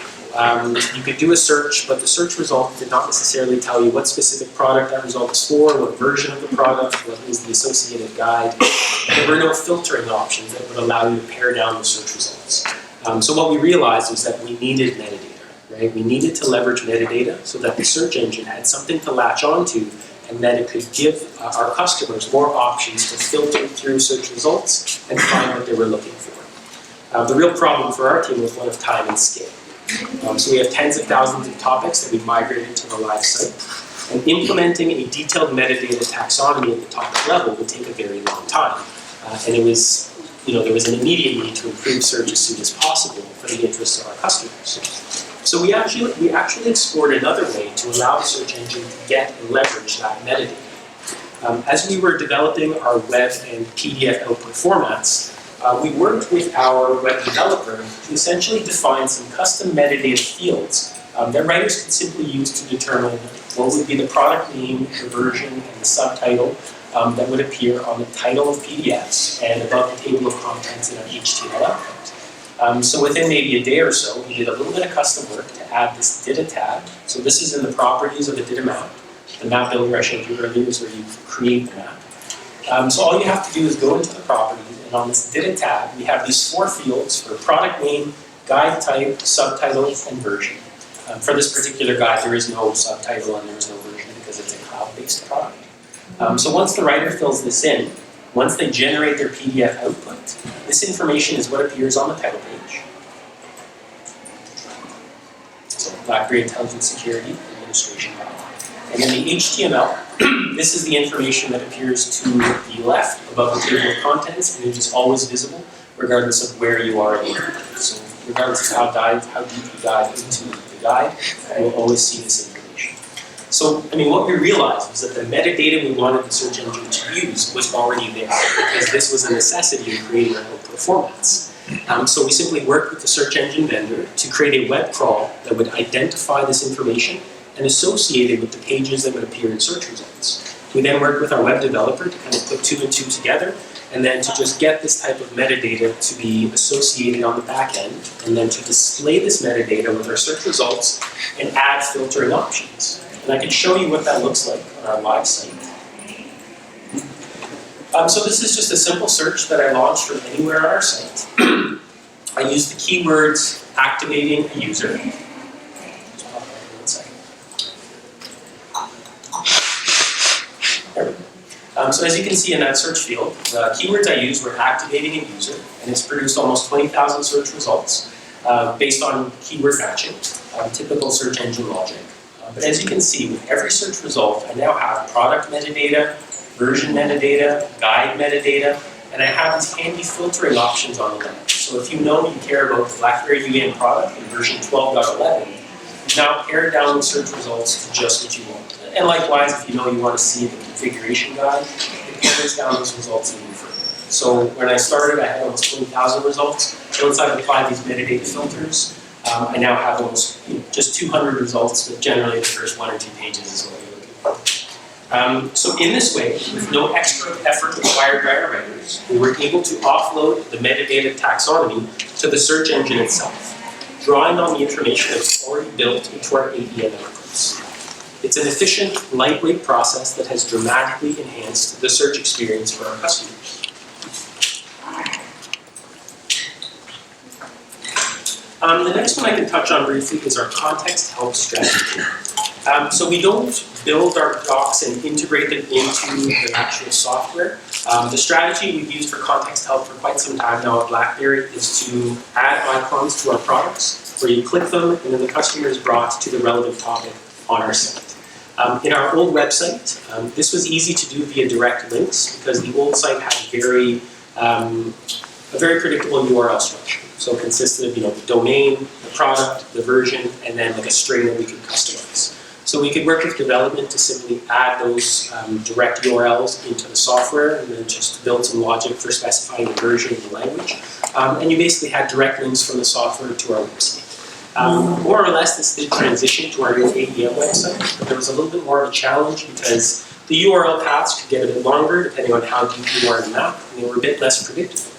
[SPEAKER 1] You could do a search, but the search result did not necessarily tell you what specific product that result was for, what version of the product, what is the associated guide. There were no filtering options that would allow you to pare down the search results. So what we realized was that we needed metadata. Right? We needed to leverage metadata so that the search engine had something to latch onto and that it could give our customers more options to filter through search results and find what they were looking for. The real problem for our team was one of time and scale. So we have tens of thousands of topics that we've migrated to the live site, and implementing a detailed metadata taxonomy at the topic level would take a very long time. And it was, there was an immediate need to improve search as soon as possible for the interests of our customers. So we actually explored another way to allow the search engine to get and leverage that metadata. As we were developing our web and PDF output formats, we worked with our web developer to essentially define some custom metadata fields that writers could simply use to determine what would be the product name, the version, and the subtitle that would appear on the title of PDFs and above the table of contents in our HTML output. So within maybe a day or so, we did a little bit of custom work to add this DITA tab. So this is in the properties of a DITA map. The map builder I showed you earlier is where you create the map. So all you have to do is go into the properties, and on this DITA tab, we have these 4 fields for product name, guide type, subtitle, and version. For this particular guide, there is no subtitle and there is no version because it's a cloud-based product. So once the writer fills this in, once they generate their PDF output, this information is what appears on the title page. So BlackBerry Intelligent Security Administration Guide. And then the HTML, this is the information that appears to the left above the table of contents, and it is always visible regardless of where you are in the guide. So regardless of how deep you dive into the guide, you will always see this information. So, what we realized was that the metadata we wanted the search engine to use was already there, because this was a necessity in creating our output formats. So we simply worked with the search engine vendor to create a web crawl that would identify this information and associate it with the pages that would appear in search results. We then worked with our web developer to kind of put 2 and 2 together, and then to just get this type of metadata to be associated on the back end, and then to display this metadata with our search results and add filtering options. And I can show you what that looks like on our live site. So this is just a simple search that I launched from anywhere on our site. I use the keywords activating a user. So as you can see in that search field, the keywords I used were activating a user, and it's produced almost 20,000 search results based on keyword matching, typical search engine logic. But as you can see, with every search result, I now have product metadata, version metadata, guide metadata, and I have these handy filtering options on the left. So if you know you care about the BlackBerry UEM product in version 12.11, you now pare down the search results to just what you want. And likewise, if you know you want to see the configuration guide, it pares down those results even further. So when I started, I had almost 20,000 results. Once I've applied these metadata filters, I now have almost just 200 results, but generally the first 1 or 2 pages is what you're looking for. So in this way, with no extra effort required by our writers, we were able to offload the metadata taxonomy to the search engine itself, drawing on the information that's already built into our AEM outputs. It's an efficient, lightweight process that has dramatically enhanced the search experience for our customers. The next one I can touch on briefly is our context help strategy. So we don't build our docs and integrate them into the actual software. The strategy we've used for context help for quite some time now at BlackBerry is to add icons to our products, where you click them and then the customer is brought to the relevant topic on our site. In our old website, this was easy to do via direct links because the old site had a very predictable URL structure. So it consisted of the domain, the product, the version, and then like a string that we could customize. So we could work with development to simply add those direct URLs into the software and then just build some logic for specifying the version of the language. And you basically had direct links from the software to our website. More or less, this did transition to our new AEM website, but there was a little bit more of a challenge because the URL paths could get a bit longer depending on how deep you are in the map, and they were a bit less predictable.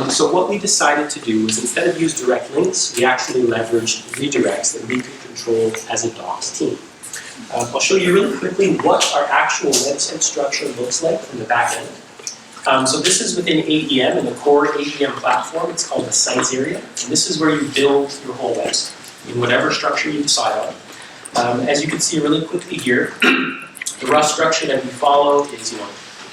[SPEAKER 1] So what we decided to do was instead of use direct links, we actually leveraged redirects that we could control as a docs team. I'll show you really quickly what our actual website structure looks like from the back end. So this is within AEM, in the core AEM platform. It's called the Sites area. And this is where you build your whole website in whatever structure you decide on. As you can see really quickly here, the rough structure that we follow is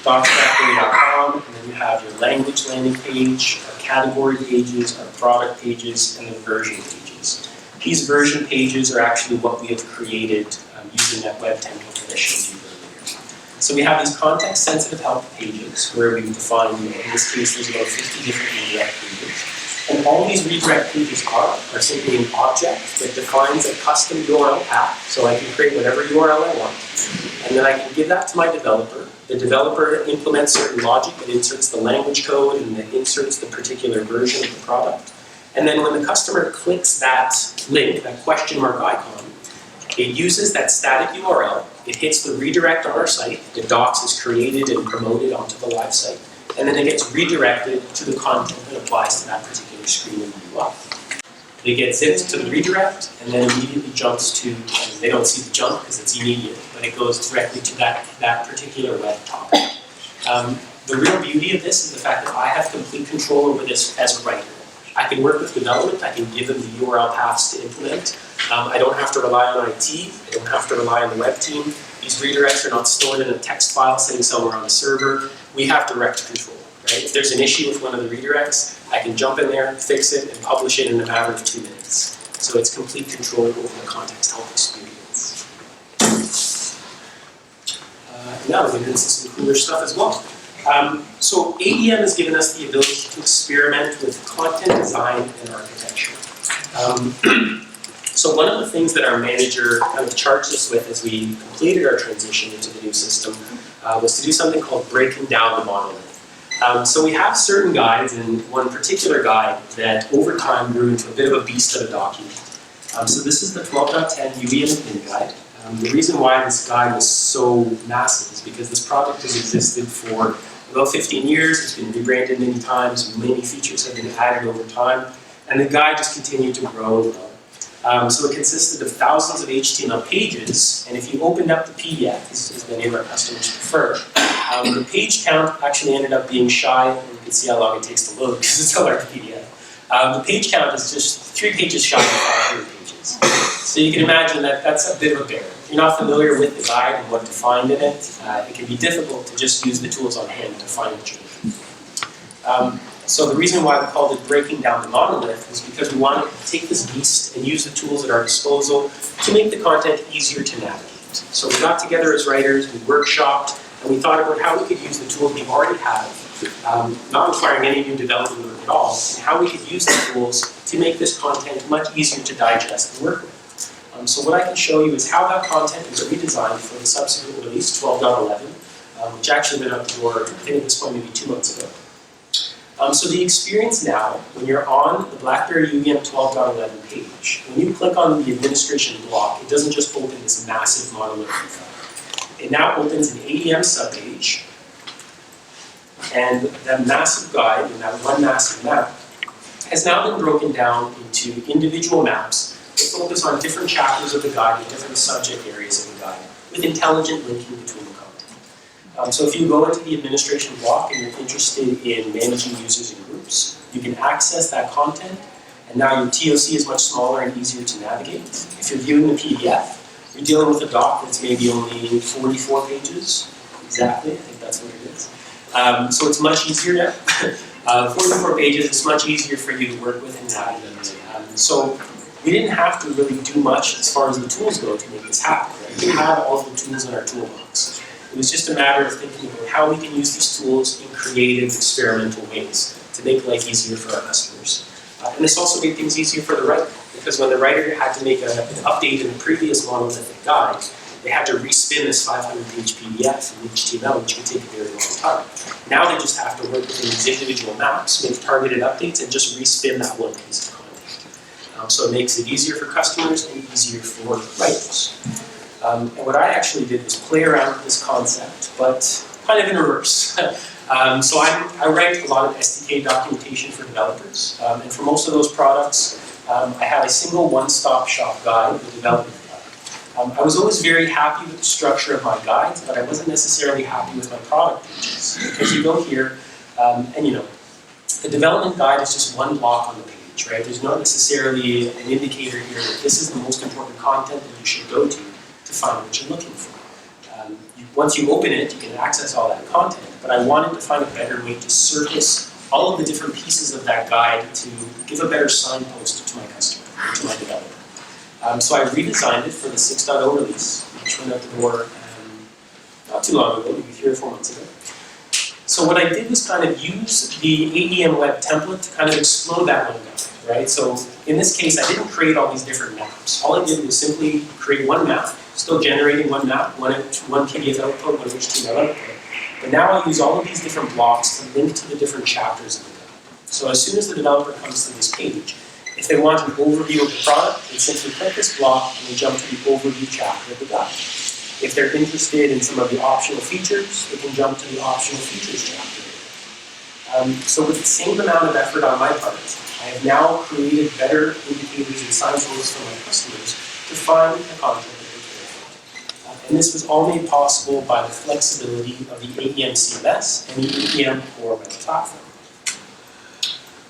[SPEAKER 1] docs.blackberry.com, and then you have your language landing page, our category pages, our product pages, and the version pages. These version pages are actually what we have created using that web template that I showed you earlier. So we have these context-sensitive help pages where we define, in this case, there's about 50 different redirect pages. And all these redirect pages are simply an object that defines a custom URL path, so I can create whatever URL I want. And then I can give that to my developer. The developer implements certain logic that inserts the language code and that inserts the particular version of the product. And then when the customer clicks that link, that question mark icon, it uses that static URL, it hits the redirect on our site, the docs is created and promoted onto the live site, and then it gets redirected to the content that applies to that particular screen in the UI. They get zipped to the redirect and then immediately jumps to, they don't see the jump because it's immediate, but it goes directly to that particular web topic. The real beauty of this is the fact that I have complete control over this as a writer. I can work with development, I can give them the URL paths to implement. I don't have to rely on IT, I don't have to rely on the web team. These redirects are not stored in a text file sitting somewhere on the server. We have direct control. Right? If there's an issue with one of the redirects, I can jump in there, fix it, and publish it in a matter of 2 minutes. So it's complete control over the context help experience. Now we're going to do some cooler stuff as well. So AEM has given us the ability to experiment with content design and architecture. So one of the things that our manager kind of charged us with as we completed our transition into the new system was to do something called breaking down the monolith. So we have certain guides, and one particular guide that over time grew into a bit of a beast of a document. So this is the 12.10 UEM guide. The reason why this guide was so massive is because this project has existed for about 15 years, it's been rebranded many times, many features have been added over time, and the guide just continued to grow and grow. So it consisted of thousands of HTML pages, and if you opened up the PDF, this is the name our customers prefer, the page count actually ended up being shy, and you can see how long it takes to load because it's a large PDF. The page count is just 3 pages shy of 500 pages. So you can imagine that that's a bit of a bear. If you're not familiar with the guide and what to find in it, it can be difficult to just use the tools on hand to find what you're looking for. So the reason why we called it breaking down the monolith is because we wanted to take this beast and use the tools at our disposal to make the content easier to navigate. So we got together as writers, we workshopped, and we thought about how we could use the tools we already have, not requiring any new development work at all, and how we could use the tools to make this content much easier to digest and work with. So what I can show you is how that content is redesigned for the subsequent release, 12.11, which actually went out the door, I think at this point maybe 2 months ago. So the experience now, when you're on the BlackBerry UVM 12.11 page, when you click on the administration block, it doesn't just open this massive monolithic file. It now opens an AEM subpage, and that massive guide, and that one massive map, has now been broken down into individual maps that focus on different chapters of the guide and different subject areas of the guide, with intelligent linking between the content. So if you go into the administration block and you're interested in managing users and groups, you can access that content, and now your TOC is much smaller and easier to navigate. If you're viewing the PDF, you're dealing with a doc that's maybe only 44 pages, exactly, I think that's what it is. So it's much easier now. 44 pages, it's much easier for you to work with and navigate. So we didn't have to really do much as far as the tools go to make this happen. Right? We have all of the tools in our toolbox. It was just a matter of thinking about how we can use these tools in creative, experimental ways to make life easier for our customers. And this also made things easier for the writer, because when the writer had to make an update in the previous monolithic guide, they had to respin this 500-page PDF in HTML, which can take a very long time. Now they just have to work within these individual maps, make targeted updates, and just respin that one piece of content. So it makes it easier for customers and easier for writers. And what I actually did was play around with this concept, but kind of in reverse. So I write a lot of SDK documentation for developers, and for most of those products, I have a single one-stop shop guide, the development guide. I was always very happy with the structure of my guides, but I wasn't necessarily happy with my product pages. Because you go here, and you know, the development guide is just one block on the page, right? There's not necessarily an indicator here that this is the most important content that you should go to find what you're looking for. Once you open it, you can access all that content, but I wanted to find a better way to surface all of the different pieces of that guide to give a better signpost to my customer, to my developer. So I redesigned it for the 6.0 release, which went out the door not too long ago, maybe 3 or 4 months ago. So what I did was kind of use the AEM web template to kind of explode that one guide, right? So in this case, I didn't create all these different maps. All I did was simply create one map, still generating one map, one PDF output, one HTML output. But now I use all of these different blocks to link to the different chapters of the guide. So as soon as the developer comes to this page, if they want an overview of the product, they simply click this block and they jump to the overview chapter of the guide. If they're interested in some of the optional features, they can jump to the optional features chapter. So with the same amount of effort on my part, I have now created better indicators and signposts for my customers to find the content that they care about. And this was all made possible by the flexibility of the AEM CMS and the AEM core web platform.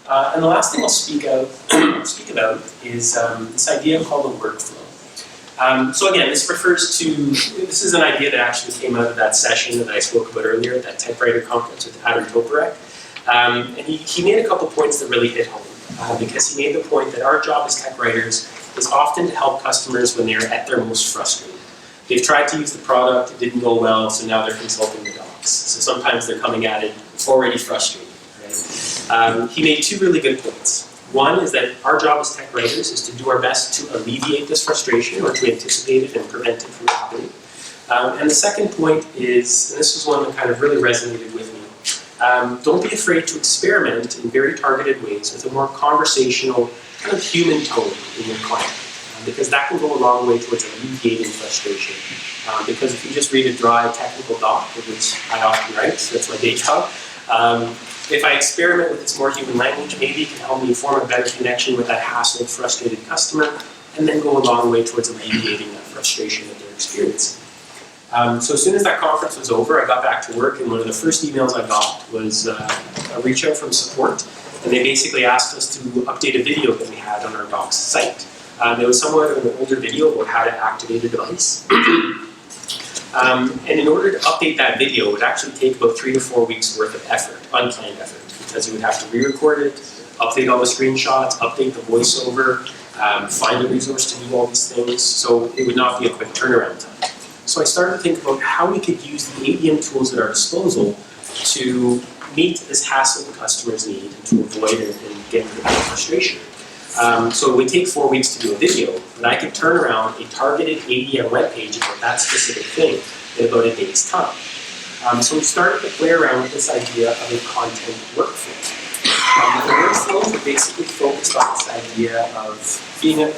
[SPEAKER 1] And the last thing I'll speak about is this idea called a workflow. So again, this is an idea that actually came out of that session that I spoke about earlier at that typewriter conference with Adam Toporek. And he made a couple points that really hit home, because he made the point that our job as tech writers is often to help customers when they're at their most frustrated. They've tried to use the product, it didn't go well, so now they're consulting the docs. So sometimes they're coming at it already frustrated. Right? He made 2 really good points. One is that our job as tech writers is to do our best to alleviate this frustration or to anticipate it and prevent it from happening. And the second point is, and this was one that kind of really resonated with me, don't be afraid to experiment in very targeted ways with a more conversational, kind of human tone in your client, because that can go a long way towards alleviating frustration. Because if you just read a dry technical doc, which I often write, so that's my day job, if I experiment with this more human language, maybe it can help me form a better connection with that hassled, frustrated customer, and then go a long way towards alleviating that frustration that they're experiencing. So as soon as that conference was over, I got back to work, and one of the first emails I got was a reach out from support, and they basically asked us to update a video that we had on our docs site. It was somewhat of an older video about how to activate a device. And in order to update that video, it would actually take about 3 to 4 weeks worth of effort, unplanned effort, because you would have to re-record it, update all the screenshots, update the voiceover, find a resource to do all these things, so it would not be a quick turnaround time. So I started to think about how we could use the ADM tools at our disposal to meet this hassle the customers need and to avoid it and get rid of the frustration. So it would take 4 weeks to do a video, but I could turn around a targeted ADM web page about that specific thing in about a day's time. So we started to play around with this idea of a content workflow. The workflows are basically focused on this idea of being a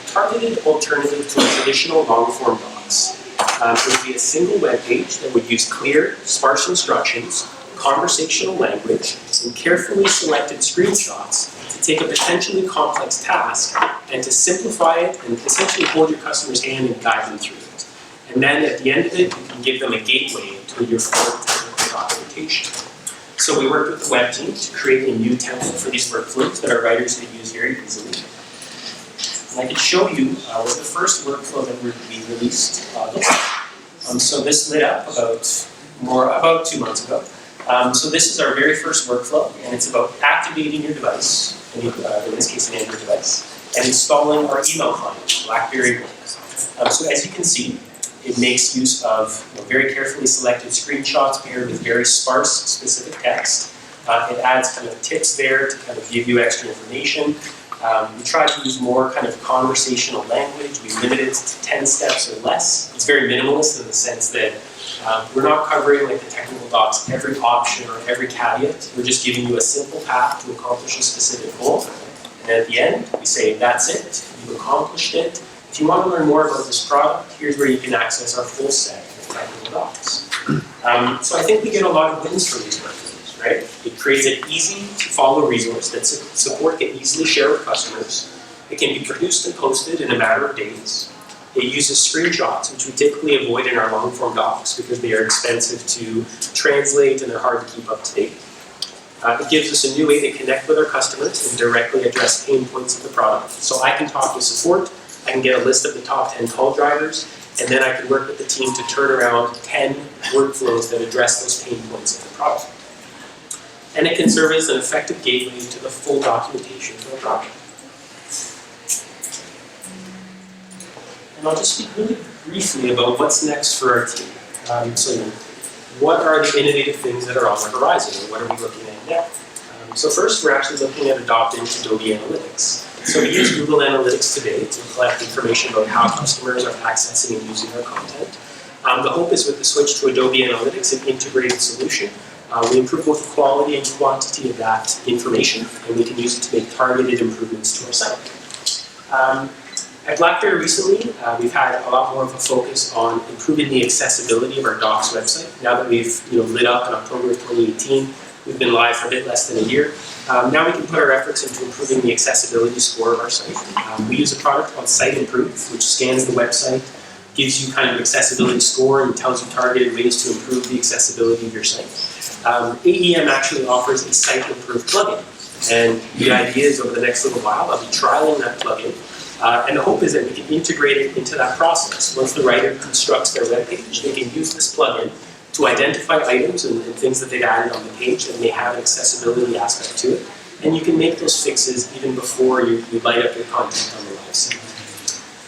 [SPEAKER 1] targeted alternative to traditional long-form docs. It would be a single web page that would use clear, sparse instructions, conversational language, and carefully selected screenshots to take a potentially complex task and to simplify it and essentially hold your customer's hand and guide them through it. And then at the end of it, you can give them a gateway to your full technical documentation. So we worked with the web team to create a new template for these workflows that our writers could use very easily. And I can show you what the first workflow that we released looks like. So this lit up about 2 months ago. So this is our very first workflow, and it's about activating your device, in this case an Android device, and installing our email client, BlackBerry. So as you can see, it makes use of very carefully selected screenshots paired with very sparse specific text. It adds kind of tips there to kind of give you extra information. We try to use more kind of conversational language. We limit it to 10 steps or less. It's very minimalist in the sense that we're not covering like the technical docs, every option or every caveat. We're just giving you a simple path to accomplish a specific goal. And at the end, we say, that's it, you've accomplished it. If you want to learn more about this product, here's where you can access our full set of technical docs. So I think we get a lot of wins from these workflows, right? It creates an easy to follow resource that support can easily share with customers. It can be produced and posted in a matter of days. It uses screenshots, which we typically avoid in our long-form docs because they are expensive to translate and they're hard to keep up to date. It gives us a new way to connect with our customers and directly address pain points of the product. So I can talk to support, I can get a list of the top 10 call drivers, and then I can work with the team to turn around 10 workflows that address those pain points of the product. And it can serve as an effective gateway to the full documentation for a project. And I'll just speak really briefly about what's next for our team. So what are the innovative things that are on the horizon, and what are we looking at now? So first, we're actually looking at adopting Adobe Analytics. So we use Google Analytics today to collect information about how customers are accessing and using our content. The hope is with the switch to Adobe Analytics, an integrated solution, we improve both the quality and quantity of that information, and we can use it to make targeted improvements to our site. At BlackBerry recently, we've had a lot more of a focus on improving the accessibility of our Docs website. Now that we've lit up in October of 2018, we've been live for a bit less than a year. Now we can put our efforts into improving the accessibility score of our site. We use a product called Site Improve, which scans the website, gives you kind of an accessibility score and tells you targeted ways to improve the accessibility of your site. AEM actually offers a Site Improve plugin, and the idea is over the next little while I'll be trialing that plugin. And the hope is that we can integrate it into that process. Once the writer constructs their web page, they can use this plugin to identify items and things that they've added on the page that may have an accessibility aspect to it. And you can make those fixes even before you light up your content on the website.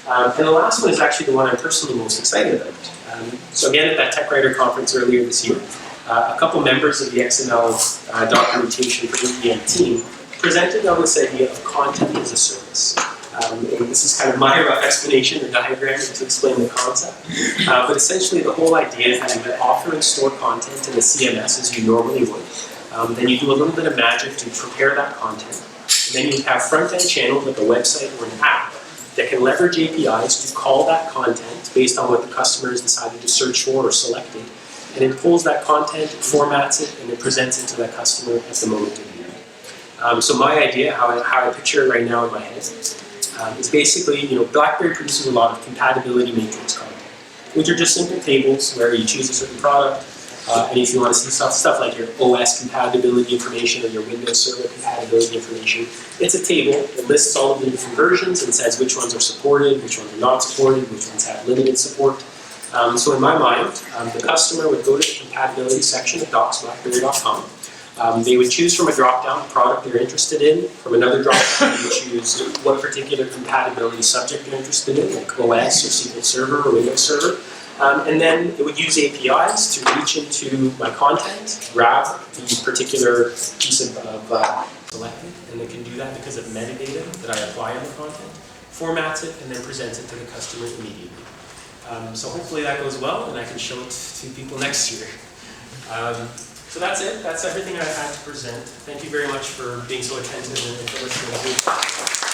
[SPEAKER 1] And the last one is actually the one I'm personally most excited about. So again, at that Tech Writer conference earlier this year, a couple members of the XML Documentation for EndtoEnd team presented on this idea of content as a service. And this is kind of my rough explanation or diagram to explain the concept. But essentially the whole idea is that you would offer and store content in the CMS as you normally would. Then you do a little bit of magic to prepare that content. And then you have front-end channels like a website or an app that can leverage APIs to call that content based on what the customer has decided to search for or selected. And it pulls that content, formats it, and it presents it to that customer at the moment of need. So my idea, how I picture it right now in my head, is basically, BlackBerry produces a lot of compatibility matrix content, which are just simple tables where you choose a certain product, And if you want to see stuff like your OS compatibility information or your Windows Server compatibility information, it's a table that lists all of the different versions and says which ones are supported, which ones are not supported, which ones have limited support. So in my mind, the customer would go to the compatibility section of docs.blackberry.com. They would choose from a drop-down the product they're interested in. From another drop-down, they would choose what particular compatibility subject they're interested in, like OS or SQL Server or Windows Server. And then it would use APIs to reach into my content, grab the particular piece of selected, and they can do that because of metadata that I apply on the content, formats it, and then presents it to the customer immediately. So hopefully that goes well, and I can show it to people next year. So that's it. That's everything I had to present. Thank you very much for being so attentive and for listening.